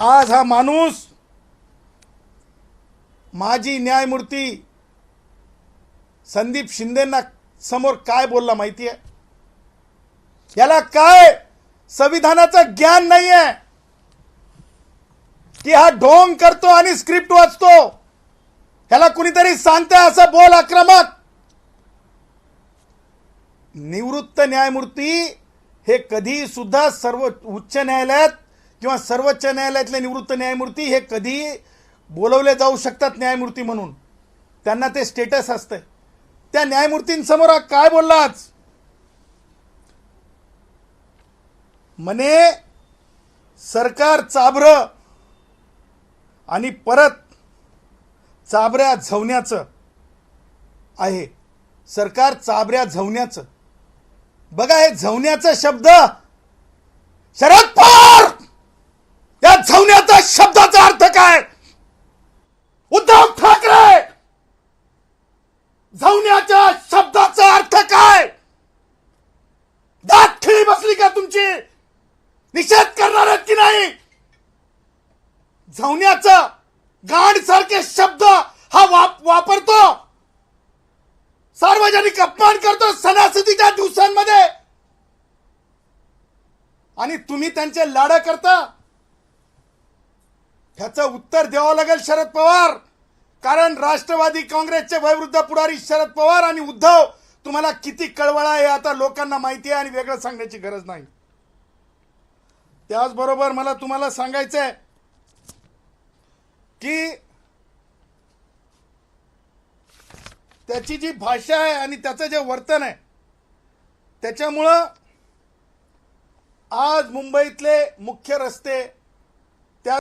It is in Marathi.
आज हा माणूस माजी न्यायमूर्ती संदीप शिंदेंना समोर काय बोलला माहिती आहे? याला काय संविधानाचं ज्ञान नाहीये की हा ढोंग करतो आणि स्क्रिप्ट वाचतो? ह्याला कुणीतरी सांगते असं बोल आक्रमक. निवृत्त न्यायमूर्ती हे कधी सुद्धा सर्व उच्च न्यायालयात किंवा सर्वोच्च न्यायालयातले निवृत्त न्यायमूर्ती हे कधी बोलवले जाऊ शकतात न्यायमूर्ती म्हणून. त्यांना ते स्टेटस असते. त्या न्यायमूर्तींसमोर काय बोललाच म्हणे सरकार चाभरं आणि परत चाभऱ्या झवण्याचं आहे. सरकार चाभऱ्या झवण्याचं. बघा हे झवण्याचा शब्द शरद पवार, या झवण्याचा शब्दाचा अर्थ काय? उद्धव ठाकरे, झवण्याच्या शब्दाचा अर्थ काय? दात खिळी बसली का तुमची? निषेध करणार आहेत की नाही? झवण्याचा गांड सारखे शब्द हा वापरतो, सार्वजनिक अपमान करतो सणासुदीच्या दिवसांमध्ये, आणि तुम्ही त्यांचे लाड करता. ह्याचं उत्तर द्यावं लागेल शरद पवार. कारण राष्ट्रवादी काँग्रेसचे वयोवृद्ध पुढारी शरद पवार आणि उद्धव तुम्हाला किती कळवळा आहे आता लोकांना माहिती आहे आणि वेगळं सांगण्याची गरज नाही. त्याचबरोबर मला तुम्हाला सांगायचंय की त्याची जी भाषा आहे आणि त्याचं जे वर्तन आहे त्याच्यामुळं आज मुंबईतले मुख्य रस्ते